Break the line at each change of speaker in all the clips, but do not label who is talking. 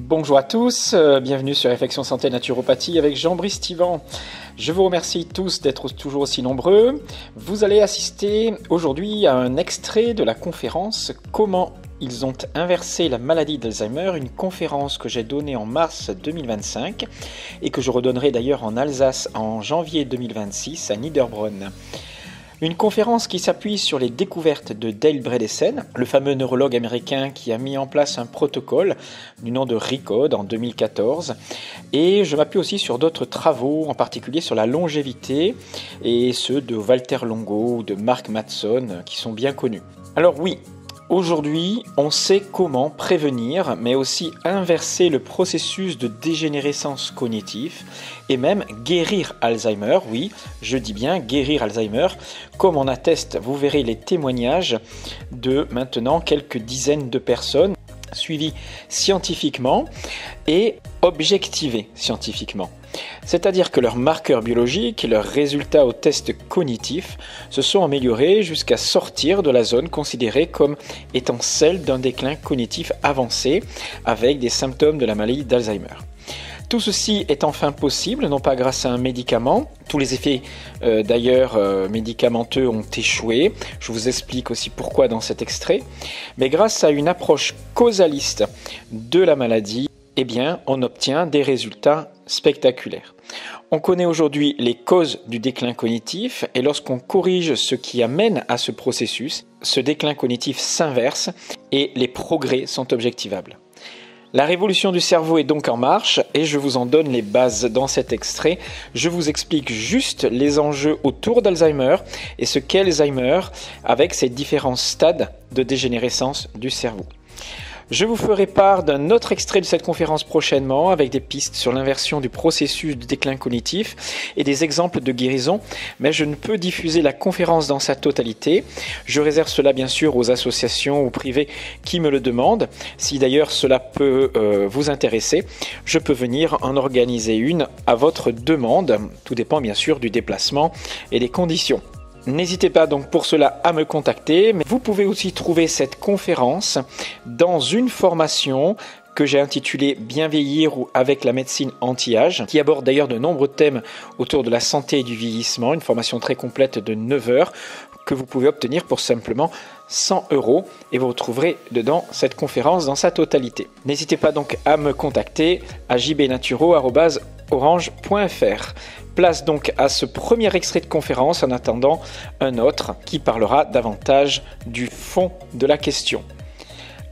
Bonjour à tous, bienvenue sur Réflexion Santé Naturopathie avec Jean-Brice Tivan. Je vous remercie tous d'être toujours aussi nombreux. Vous allez assister aujourd'hui à un extrait de la conférence « Comment ils ont inversé la maladie d'Alzheimer », une conférence que j'ai donnée en mars 2025 et que je redonnerai d'ailleurs en Alsace en janvier 2026 à Niederbronn. Une conférence qui s'appuie sur les découvertes de Dale Bredesen, le fameux neurologue américain qui a mis en place un protocole du nom de RECODE en 2014. Et je m'appuie aussi sur d'autres travaux, en particulier sur la longévité, et ceux de Walter Longo ou de Mark Mattson, qui sont bien connus. Alors oui, aujourd'hui, on sait comment prévenir, mais aussi inverser le processus de dégénérescence cognitive et même guérir Alzheimer. Oui, je dis bien guérir Alzheimer, comme on atteste, vous verrez les témoignages de maintenant quelques dizaines de personnes suivies scientifiquement et objectivées scientifiquement. C'est-à-dire que leurs marqueurs biologiques et leurs résultats aux tests cognitifs se sont améliorés jusqu'à sortir de la zone considérée comme étant celle d'un déclin cognitif avancé avec des symptômes de la maladie d'Alzheimer. Tout ceci est enfin possible, non pas grâce à un médicament. Tous les effets médicamenteux ont échoué. Je vous explique aussi pourquoi dans cet extrait. Mais grâce à une approche causaliste de la maladie, eh bien, on obtient des résultats spectaculaires. On connaît aujourd'hui les causes du déclin cognitif et lorsqu'on corrige ce qui amène à ce processus, ce déclin cognitif s'inverse et les progrès sont objectivables. La révolution du cerveau est donc en marche et je vous en donne les bases dans cet extrait. Je vous explique juste les enjeux autour d'Alzheimer et ce qu'est Alzheimer avec ses différents stades de dégénérescence du cerveau. Je vous ferai part d'un autre extrait de cette conférence prochainement avec des pistes sur l'inversion du processus de déclin cognitif et des exemples de guérison, mais je ne peux diffuser la conférence dans sa totalité. Je réserve cela bien sûr aux associations ou privés qui me le demandent. Si d'ailleurs cela peut vous intéresser, je peux venir en organiser une à votre demande. Tout dépend bien sûr du déplacement et des conditions. N'hésitez pas donc pour cela à me contacter, mais vous pouvez aussi trouver cette conférence dans une formation que j'ai intitulée « Bien vieillir ou avec la médecine anti-âge » qui aborde d'ailleurs de nombreux thèmes autour de la santé et du vieillissement, une formation très complète de 9 heures que vous pouvez obtenir pour simplement 100 € et vous retrouverez dedans cette conférence dans sa totalité. N'hésitez pas donc à me contacter à jbnaturo@orange.fr. Place donc à ce premier extrait de conférence en attendant un autre qui parlera davantage du fond de la question.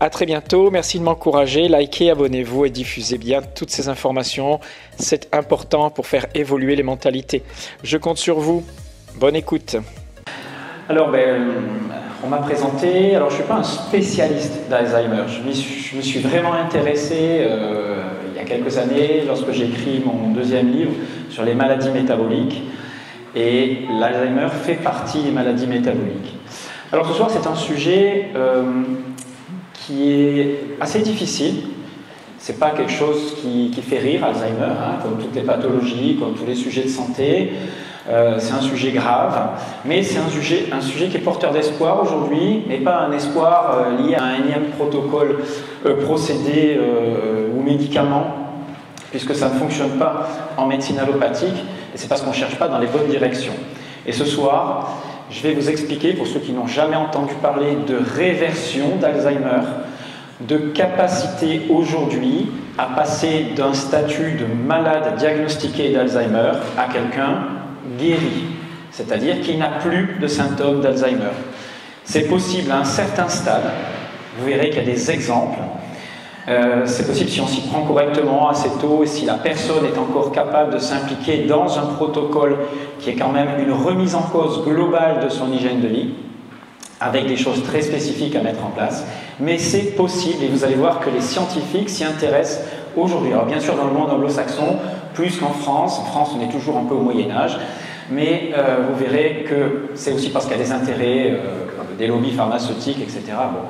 À très bientôt, merci de m'encourager, likez, abonnez-vous et diffusez bien toutes ces informations. C'est important pour faire évoluer les mentalités. Je compte sur vous. Bonne écoute. Alors, on m'a présenté, alors je ne suis pas un spécialiste d'Alzheimer, je me suis vraiment intéressé il y a quelques années lorsque j'ai écrit mon deuxième livre sur les maladies métaboliques et l'Alzheimer fait partie des maladies métaboliques. Alors ce soir c'est un sujet qui est assez difficile, c'est pas quelque chose qui fait rire Alzheimer, hein, comme toutes les pathologies, comme tous les sujets de santé. C'est un sujet grave, mais c'est un sujet qui est porteur d'espoir aujourd'hui, mais pas un espoir lié à un énième protocole, procédé ou médicament, puisque ça ne fonctionne pas en médecine allopathique, et c'est parce qu'on ne cherche pas dans les bonnes directions. Et ce soir, je vais vous expliquer, pour ceux qui n'ont jamais entendu parler de réversion d'Alzheimer, de capacité aujourd'hui à passer d'un statut de malade diagnostiqué d'Alzheimer à quelqu'un guéri, c'est-à-dire qui n'a plus de symptômes d'Alzheimer. C'est possible à un certain stade, vous verrez qu'il y a des exemples, c'est possible si on s'y prend correctement assez tôt et si la personne est encore capable de s'impliquer dans un protocole qui est quand même une remise en cause globale de son hygiène de vie, avec des choses très spécifiques à mettre en place, mais c'est possible et vous allez voir que les scientifiques s'y intéressent aujourd'hui. Alors bien sûr dans le monde anglo-saxon, plus qu'en France. En France, on est toujours un peu au Moyen-Âge, mais vous verrez que c'est aussi parce qu'il y a des intérêts, des lobbies pharmaceutiques, etc. Bon.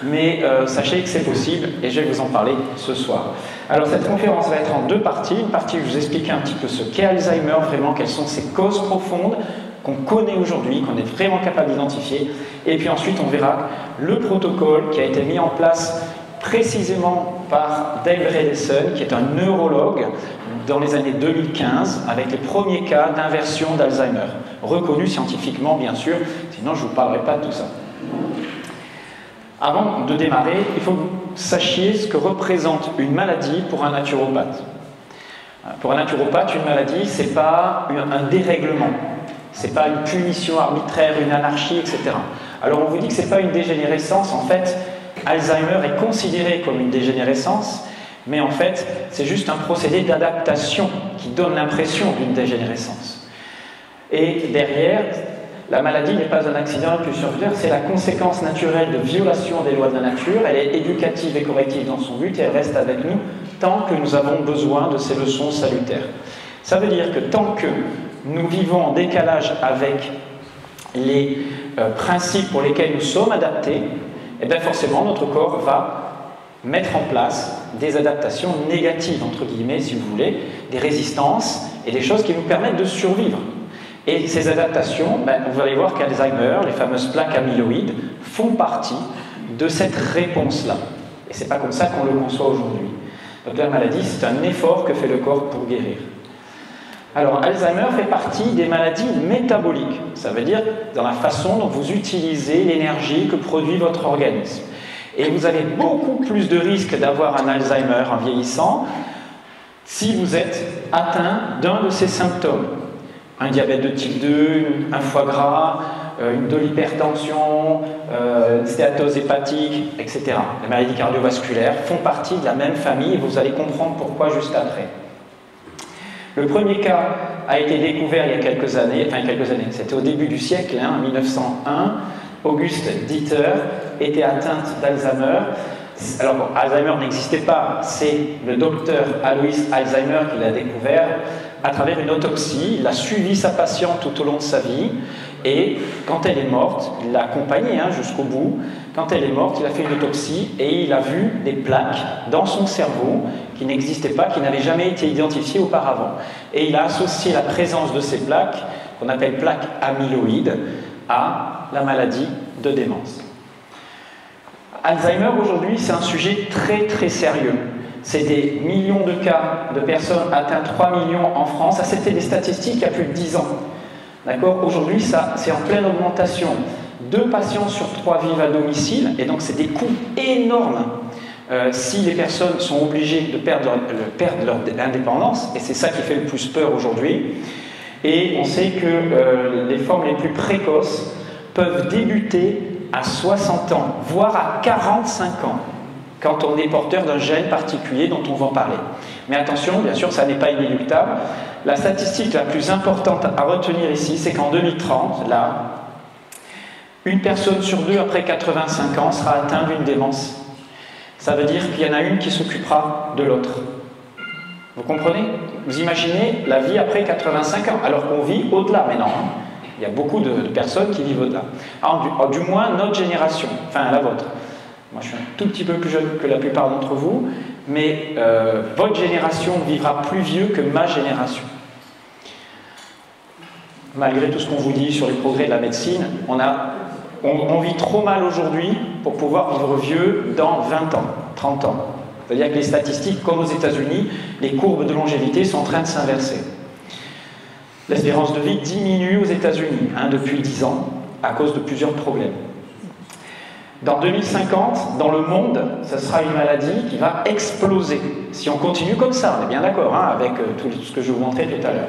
Mais sachez que c'est possible et je vais vous en parler ce soir. Alors cette conférence va être en deux parties. Une partie où je vous expliquer un petit peu ce qu'est Alzheimer, vraiment quelles sont ses causes profondes qu'on connaît aujourd'hui, qu'on est vraiment capable d'identifier. Et puis ensuite, on verra le protocole qui a été mis en place précisément par Dave Bredesen, qui est un neurologue, dans les années 2015, avec les premiers cas d'inversion d'Alzheimer, reconnu scientifiquement bien sûr, sinon je ne vous parlerai pas de tout ça. Avant de démarrer, il faut que vous sachiez ce que représente une maladie pour un naturopathe. Pour un naturopathe, une maladie, ce n'est pas un dérèglement, ce n'est pas une punition arbitraire, une anarchie, etc. Alors on vous dit que ce n'est pas une dégénérescence, en fait, Alzheimer est considéré comme une dégénérescence, mais en fait, c'est juste un procédé d'adaptation qui donne l'impression d'une dégénérescence. Et derrière, la maladie n'est pas un accident, elle peut survenir, c'est la conséquence naturelle de violation des lois de la nature, elle est éducative et corrective dans son but et elle reste avec nous tant que nous avons besoin de ces leçons salutaires. Ça veut dire que tant que nous vivons en décalage avec les principes pour lesquels nous sommes adaptés, et bien forcément notre corps va mettre en place des adaptations négatives, entre guillemets, si vous voulez, des résistances et des choses qui nous permettent de survivre. Et ces adaptations, vous allez voir qu'Alzheimer, les fameuses plaques amyloïdes, font partie de cette réponse-là. Et ce n'est pas comme ça qu'on le conçoit aujourd'hui. Donc la maladie, c'est un effort que fait le corps pour guérir. Alors, Alzheimer fait partie des maladies métaboliques. Ça veut dire dans la façon dont vous utilisez l'énergie que produit votre organisme. Et vous avez beaucoup plus de risques d'avoir un Alzheimer en vieillissant si vous êtes atteint d'un de ces symptômes. Un diabète de type 2, un foie gras, de l'hypertension, une stéatose hépatique, etc. Les maladies cardiovasculaires font partie de la même famille et vous allez comprendre pourquoi juste après. Le premier cas a été découvert il y a quelques années, c'était au début du siècle, en 1901. Auguste Dieter était atteinte d'Alzheimer. Alors, bon, Alzheimer n'existait pas, c'est le docteur Alois Alzheimer qui l'a découvert à travers une autopsie. Il a suivi sa patiente tout au long de sa vie et quand elle est morte, il l'a accompagnée jusqu'au bout. Quand elle est morte, il a fait une autopsie et il a vu des plaques dans son cerveau qui n'existaient pas, qui n'avaient jamais été identifiées auparavant. Et il a associé la présence de ces plaques, qu'on appelle plaques amyloïdes, à la maladie de démence. Alzheimer aujourd'hui, c'est un sujet très très sérieux. C'est des millions de cas de personnes atteintes, 3 millions en France. Ça, c'était des statistiques il y a plus de 10 ans. D'accord ? Aujourd'hui, ça, c'est en pleine augmentation. 2 patients sur 3 vivent à domicile, et donc c'est des coûts énormes si les personnes sont obligées de perdre leur indépendance, et c'est ça qui fait le plus peur aujourd'hui. Et on sait que les formes les plus précoces peuvent débuter à 60 ans, voire à 45 ans, quand on est porteur d'un gène particulier dont on va en parler. Mais attention, bien sûr, ça n'est pas inéluctable. La statistique la plus importante à retenir ici, c'est qu'en 2030, là, une personne sur 2 après 85 ans sera atteinte d'une démence. Ça veut dire qu'il y en a une qui s'occupera de l'autre. Vous comprenez? Vous imaginez la vie après 85 ans, alors qu'on vit au-delà maintenant. Il y a beaucoup de personnes qui vivent au-delà. Du moins, notre génération, enfin la vôtre. Moi, je suis un tout petit peu plus jeune que la plupart d'entre vous, mais votre génération vivra plus vieux que ma génération. Malgré tout ce qu'on vous dit sur les progrès de la médecine, on vit trop mal aujourd'hui pour pouvoir vivre vieux dans 20 ans, 30 ans. C'est-à-dire que les statistiques, comme aux États-Unis, les courbes de longévité sont en train de s'inverser. L'espérance de vie diminue aux États-Unis depuis 10 ans à cause de plusieurs problèmes. Dans 2050, dans le monde, ce sera une maladie qui va exploser. Si on continue comme ça, on est bien d'accord avec tout ce que je vous montrais tout à l'heure.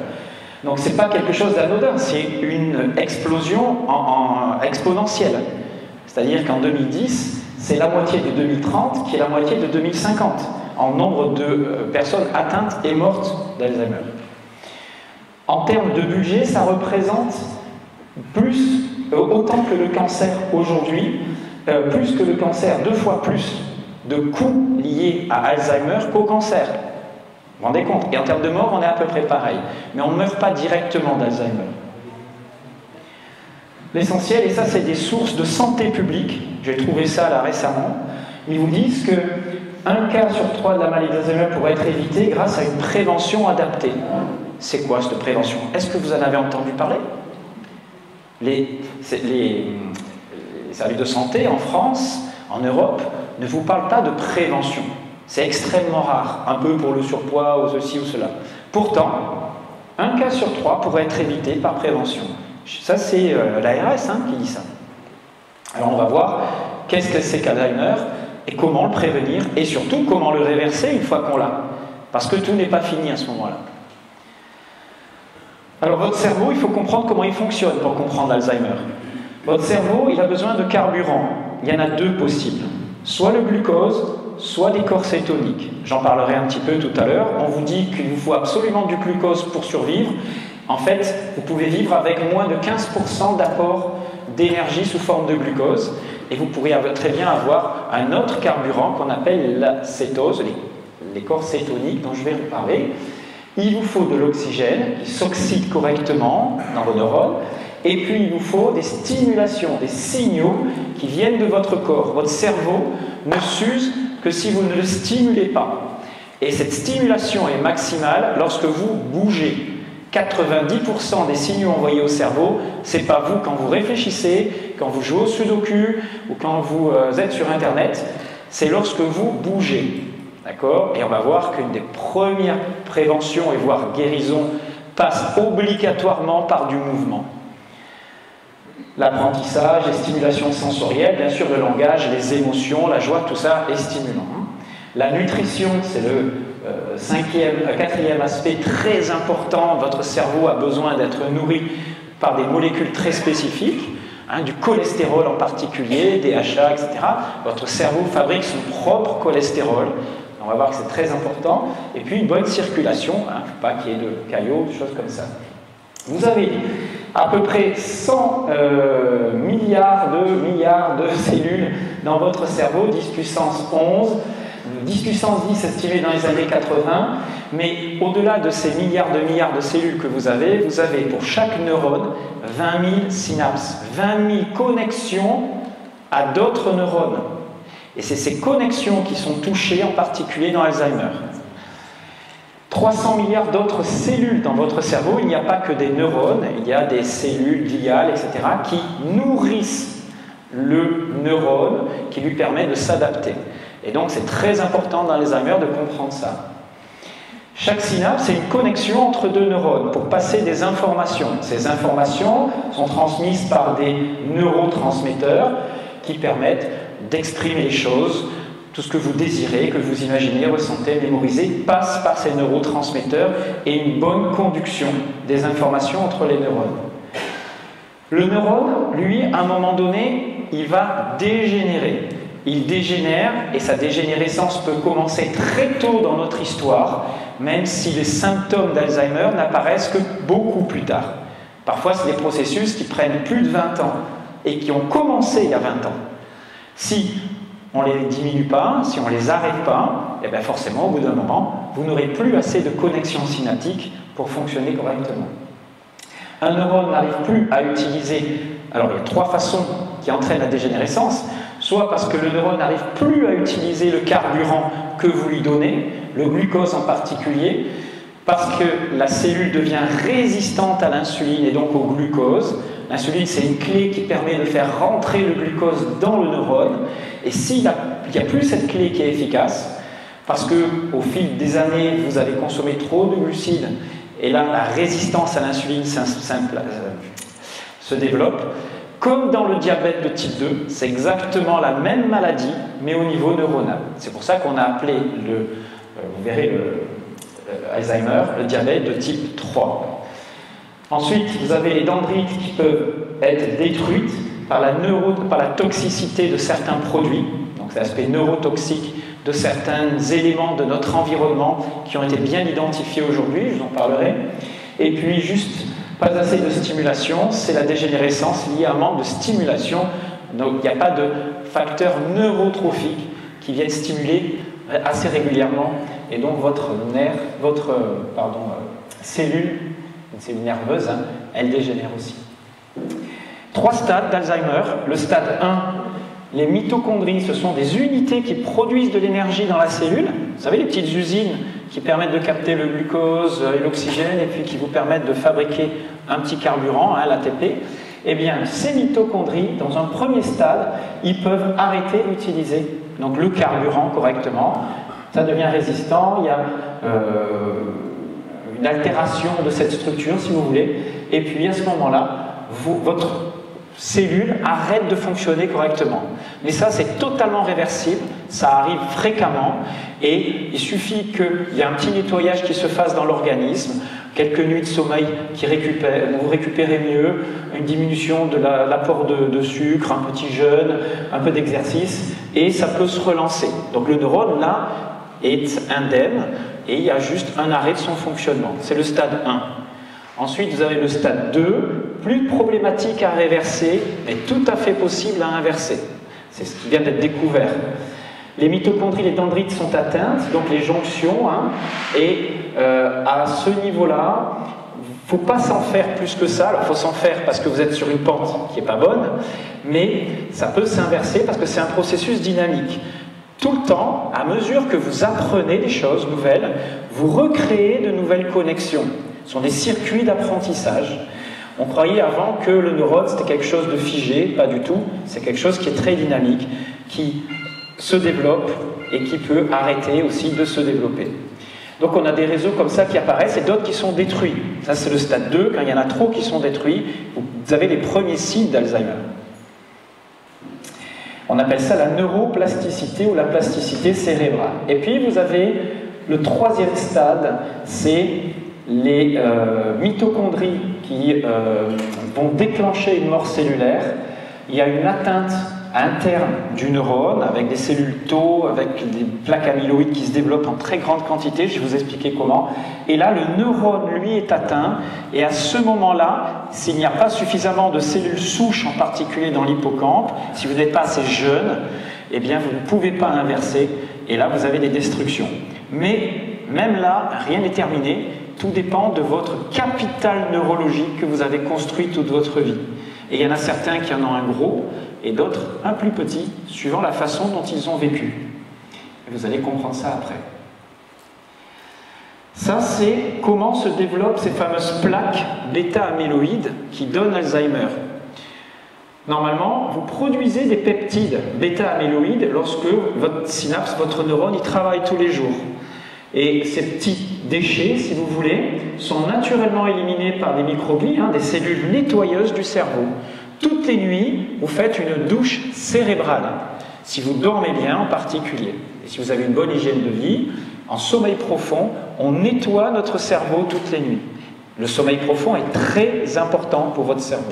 Donc ce n'est pas quelque chose d'anodin, c'est une explosion exponentielle. C'est-à-dire qu'en 2010, c'est la moitié de 2030 qui est la moitié de 2050 en nombre de personnes atteintes et mortes d'Alzheimer. En termes de budget, ça représente autant que le cancer aujourd'hui, plus que le cancer, 2 fois plus de coûts liés à Alzheimer qu'au cancer. Vous vous rendez compte? Et en termes de mort, on est à peu près pareil. Mais on ne meurt pas directement d'Alzheimer. L'essentiel, et ça c'est des sources de santé publique, j'ai trouvé ça là récemment, ils vous disent que 1 cas sur 3 de la maladie d'Alzheimer pourrait être évité grâce à une prévention adaptée. C'est quoi cette prévention? Est-ce que vous en avez entendu parler? Les services de santé en France en Europe, ne vous parle pas de prévention. C'est extrêmement rare, un peu pour le surpoids ou ceci ou cela. Pourtant, un cas sur 3 pourrait être évité par prévention. Ça, c'est l'ARS qui dit ça. Alors, on va voir qu'est-ce que c'est qu'Alzheimer et comment le prévenir et surtout comment le réverser une fois qu'on l'a. Parce que tout n'est pas fini à ce moment-là. Alors, votre cerveau, il faut comprendre comment il fonctionne pour comprendre l'Alzheimer. Votre cerveau, il a besoin de carburant. Il y en a 2 possibles. Soit le glucose, soit des corps cétoniques. J'en parlerai un petit peu tout à l'heure. On vous dit qu'il vous faut absolument du glucose pour survivre. En fait, vous pouvez vivre avec moins de 15% d'apport d'énergie sous forme de glucose. Et vous pourrez très bien avoir un autre carburant qu'on appelle la cétose, les corps cétoniques dont je vais vous parler. Il vous faut de l'oxygène qui s'oxyde correctement dans vos neurones. Et puis, il vous faut des stimulations, des signaux qui viennent de votre corps. Votre cerveau ne s'use que si vous ne le stimulez pas. Et cette stimulation est maximale lorsque vous bougez. 90% des signaux envoyés au cerveau, ce n'est pas vous quand vous réfléchissez, quand vous jouez au sudoku ou quand vous êtes sur Internet, c'est lorsque vous bougez. D'accord ? Et on va voir qu'une des premières préventions et voire guérisons passe obligatoirement par du mouvement. L'apprentissage, les stimulations sensorielles, bien sûr le langage, les émotions, la joie, tout ça est stimulant. La nutrition, c'est le quatrième aspect très important. Votre cerveau a besoin d'être nourri par des molécules très spécifiques, du cholestérol en particulier, DHA, etc. Votre cerveau fabrique son propre cholestérol. On va voir que c'est très important. Et puis une bonne circulation, il ne faut pas qu'il y ait de caillots, des choses comme ça. Vous avez à peu près 100 milliards de cellules dans votre cerveau, 10 puissance 11, 10 puissance 10 estimé dans les années 80, mais au-delà de ces milliards de cellules que vous avez pour chaque neurone 20 000 synapses, 20 000 connexions à d'autres neurones. Et c'est ces connexions qui sont touchées en particulier dans Alzheimer. 300 milliards d'autres cellules dans votre cerveau, il n'y a pas que des neurones, il y a des cellules gliales, etc., qui nourrissent le neurone, qui lui permet de s'adapter. Et donc c'est très important dans l'Alzheimer de comprendre ça. Chaque synapse, c'est une connexion entre 2 neurones pour passer des informations. Ces informations sont transmises par des neurotransmetteurs qui permettent d'exprimer les choses. Tout ce que vous désirez, que vous imaginez, ressentez, mémorisez, passe par ces neurotransmetteurs et une bonne conduction des informations entre les neurones. Le neurone, lui, à un moment donné, il va dégénérer. Il dégénère et sa dégénérescence peut commencer très tôt dans notre histoire, même si les symptômes d'Alzheimer n'apparaissent que beaucoup plus tard. Parfois, c'est des processus qui prennent plus de 20 ans et qui ont commencé il y a 20 ans. Si on ne les diminue pas, si on ne les arrête pas, et bien forcément, au bout d'un moment, vous n'aurez plus assez de connexions synaptiques pour fonctionner correctement. Un neurone n'arrive plus à utiliser... Alors, il y a 3 façons qui entraînent la dégénérescence. Soit parce que le neurone n'arrive plus à utiliser le carburant que vous lui donnez, le glucose en particulier, parce que la cellule devient résistante à l'insuline et donc au glucose. L'insuline, c'est une clé qui permet de faire rentrer le glucose dans le neurone. Et s'il n'y a plus cette clé qui est efficace, parce qu'au fil des années, vous avez consommé trop de glucides, et là, la résistance à l'insuline se développe, comme dans le diabète de type 2, c'est exactement la même maladie, mais au niveau neuronal. C'est pour ça qu'on a appelé vous verrez Alzheimer, le diabète de type 3. Ensuite, vous avez les dendrites qui peuvent être détruites par la toxicité de certains produits, donc c'est l'aspect neurotoxique de certains éléments de notre environnement qui ont été bien identifiés aujourd'hui, je vous en parlerai. Et puis juste, pas assez de stimulation, c'est la dégénérescence liée à un manque de stimulation, donc il n'y a pas de facteurs neurotrophiques qui viennent stimuler assez régulièrement, et donc votre cellule, une cellule nerveuse, elle dégénère aussi. 3 stades d'Alzheimer. Le stade 1, les mitochondries, ce sont des unités qui produisent de l'énergie dans la cellule. Vous savez, les petites usines qui permettent de capter le glucose et l'oxygène et puis qui vous permettent de fabriquer un petit carburant, l'ATP. eh bien, ces mitochondries, dans un premier stade, ils peuvent arrêter d'utiliser donc le carburant correctement. Ça devient résistant, il y a une altération de cette structure, si vous voulez, et puis à ce moment-là, votre cellule arrête de fonctionner correctement. Mais ça, c'est totalement réversible, ça arrive fréquemment, et il suffit qu'il y ait un petit nettoyage qui se fasse dans l'organisme, quelques nuits de sommeil vous récupérez mieux, une diminution de l'apport de sucre, un petit jeûne, un peu d'exercice, et ça peut se relancer. Donc le neurone, là, est indemne, et il y a juste un arrêt de son fonctionnement. C'est le stade 1. Ensuite, vous avez le stade 2, plus problématique à réverser, mais tout à fait possible à inverser. C'est ce qui vient d'être découvert. Les mitochondries, les dendrites sont atteintes, donc les jonctions, et à ce niveau-là, il ne faut pas s'en faire plus que ça. Alors, il faut s'en faire parce que vous êtes sur une pente qui n'est pas bonne, mais ça peut s'inverser parce que c'est un processus dynamique. Tout le temps, à mesure que vous apprenez des choses nouvelles, vous recréez de nouvelles connexions. Ce sont des circuits d'apprentissage. On croyait avant que le neurone c'était quelque chose de figé, pas du tout. C'est quelque chose qui est très dynamique, qui se développe et qui peut arrêter aussi de se développer. Donc on a des réseaux comme ça qui apparaissent et d'autres qui sont détruits. Ça c'est le stade 2, quand il y en a trop qui sont détruits, vous avez les premiers signes d'Alzheimer. On appelle ça la neuroplasticité ou la plasticité cérébrale. Et puis vous avez le troisième stade, c'est les mitochondries qui vont déclencher une mort cellulaire. Il y a une atteinte interne du neurone avec des cellules tau, avec des plaques amyloïdes qui se développent en très grande quantité. Je vais vous expliquer comment. Et là, le neurone, lui, est atteint. Et à ce moment-là, s'il n'y a pas suffisamment de cellules souches, en particulier dans l'hippocampe, si vous n'êtes pas assez jeune, eh bien, vous ne pouvez pas inverser. Et là, vous avez des destructions. Mais même là, rien n'est terminé. Tout dépend de votre capital neurologique que vous avez construit toute votre vie. Et il y en a certains qui en ont un gros, et d'autres un plus petit, suivant la façon dont ils ont vécu. Et vous allez comprendre ça après. Ça, c'est comment se développent ces fameuses plaques bêta-amyloïdes qui donnent Alzheimer. Normalement, vous produisez des peptides bêta-amyloïdes lorsque votre synapse, votre neurone, il travaille tous les jours. Et ces petits déchets, si vous voulez, sont naturellement éliminés par des microglies, des cellules nettoyeuses du cerveau. Toutes les nuits, vous faites une douche cérébrale, si vous dormez bien en particulier. Et si vous avez une bonne hygiène de vie, en sommeil profond, on nettoie notre cerveau toutes les nuits. Le sommeil profond est très important pour votre cerveau.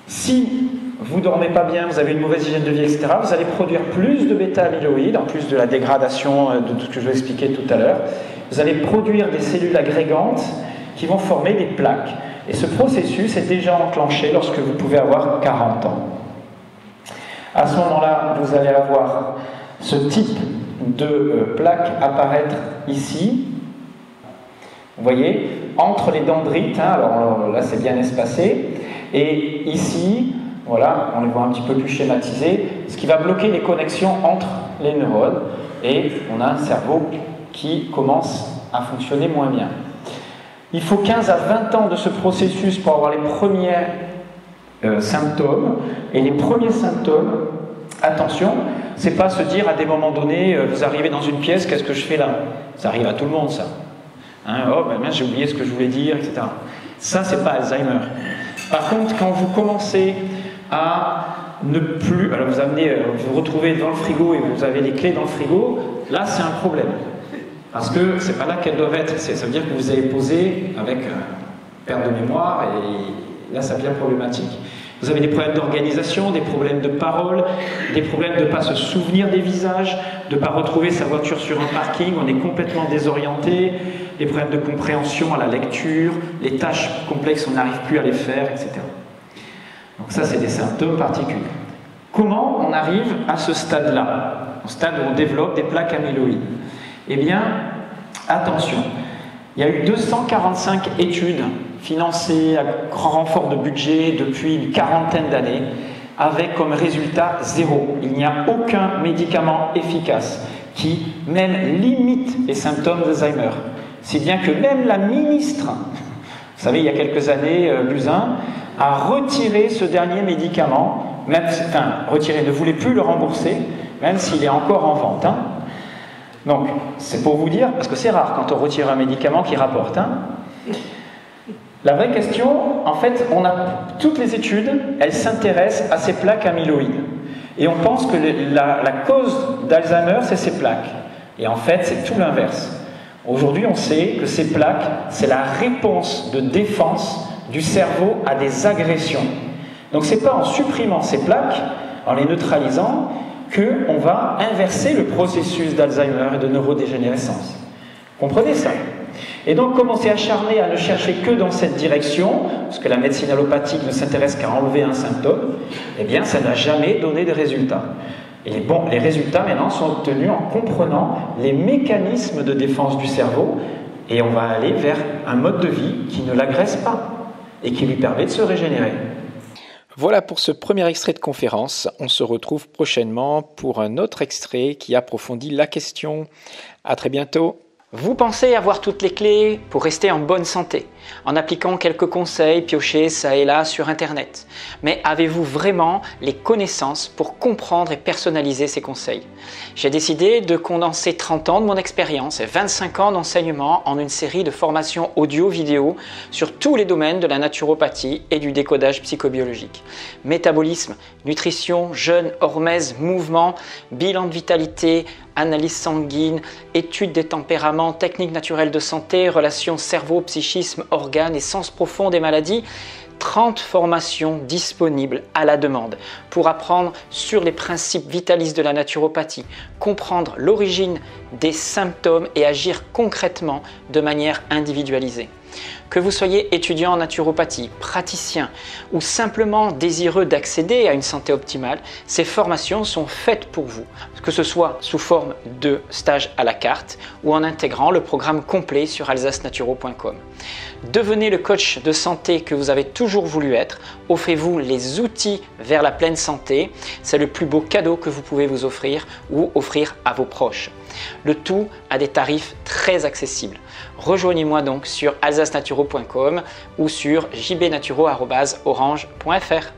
Si vous ne dormez pas bien, vous avez une mauvaise hygiène de vie, etc., vous allez produire plus de bêta-amyloïdes, en plus de la dégradation de tout ce que je vous ai expliqué tout à l'heure. Vous allez produire des cellules agrégantes qui vont former des plaques. Et ce processus est déjà enclenché lorsque vous pouvez avoir 40 ans. À ce moment-là, vous allez avoir ce type de plaque apparaître ici. Vous voyez, entre les dendrites, alors là c'est bien espacé, et ici, voilà, on les voit un petit peu plus schématisés, ce qui va bloquer les connexions entre les neurones, et on a un cerveau qui commence à fonctionner moins bien. Il faut 15 à 20 ans de ce processus pour avoir les premiers symptômes, et les premiers symptômes, attention, c'est pas se dire à des moments donnés, vous arrivez dans une pièce, qu'est-ce que je fais là? Ça arrive à tout le monde, ça. Oh, ben j'ai oublié ce que je voulais dire, etc. Ça, c'est pas Alzheimer. Par contre, quand vous commencez à ne plus... Alors vous vous retrouvez dans le frigo et vous avez les clés dans le frigo, là, c'est un problème. Parce que c'est pas là qu'elles doivent être. Ça veut dire que vous avez posé avec perte de mémoire, et là, ça devient problématique. Vous avez des problèmes d'organisation, des problèmes de parole, des problèmes de ne pas se souvenir des visages, de ne pas retrouver sa voiture sur un parking, on est complètement désorienté, des problèmes de compréhension à la lecture, les tâches complexes, on n'arrive plus à les faire, etc. Donc ça, c'est des symptômes particuliers. Comment on arrive à ce stade-là, au stade où on développe des plaques amyloïdes? Eh bien, attention, il y a eu 245 études financées à grand renfort de budget depuis une quarantaine d'années, avec comme résultat 0. Il n'y a aucun médicament efficace qui même limite les symptômes d'Alzheimer. Si bien que même la ministre, vous savez, il y a quelques années, Buzyn, à retirer ce dernier médicament, ne voulait plus le rembourser, même s'il est encore en vente. Hein. Donc, c'est pour vous dire, parce que c'est rare quand on retire un médicament qui rapporte. Hein. La vraie question, en fait, toutes les études, elles s'intéressent à ces plaques amyloïdes. Et on pense que la cause d'Alzheimer, c'est ces plaques. Et en fait, c'est tout l'inverse. Aujourd'hui, on sait que ces plaques, c'est la réponse de défense du cerveau à des agressions. Donc, ce n'est pas en supprimant ces plaques, en les neutralisant, qu'on va inverser le processus d'Alzheimer et de neurodégénérescence. Comprenez ça? Et donc, comme on s'est acharné à ne chercher que dans cette direction, parce que la médecine allopathique ne s'intéresse qu'à enlever un symptôme, eh bien, ça n'a jamais donné de résultats. Et les résultats, maintenant, sont obtenus en comprenant les mécanismes de défense du cerveau, et on va aller vers un mode de vie qui ne l'agresse pas et qui lui permet de se régénérer.
Voilà pour ce premier extrait de conférence. On se retrouve prochainement pour un autre extrait qui approfondit la question. À très bientôt.
Vous pensez avoir toutes les clés pour rester en bonne santé, en appliquant quelques conseils piochés ça et là sur Internet. Mais avez-vous vraiment les connaissances pour comprendre et personnaliser ces conseils? J'ai décidé de condenser 30 ans de mon expérience et 25 ans d'enseignement en une série de formations audio-vidéo sur tous les domaines de la naturopathie et du décodage psychobiologique. Métabolisme, nutrition, jeûne, hormèse, mouvement, bilan de vitalité, analyse sanguine, étude des tempéraments, techniques naturelles de santé, relations cerveau, psychisme, organes et sens profond des maladies. 30 formations disponibles à la demande pour apprendre sur les principes vitalistes de la naturopathie, comprendre l'origine des symptômes et agir concrètement de manière individualisée. Que vous soyez étudiant en naturopathie, praticien ou simplement désireux d'accéder à une santé optimale, ces formations sont faites pour vous, que ce soit sous forme de stages à la carte ou en intégrant le programme complet sur alsacenaturo.com. Devenez le coach de santé que vous avez toujours voulu être, offrez-vous les outils vers la pleine santé, c'est le plus beau cadeau que vous pouvez vous offrir ou offrir à vos proches. Le tout à des tarifs très accessibles. Rejoignez-moi donc sur alsacenaturo.com ou sur jbnaturo@orange.fr.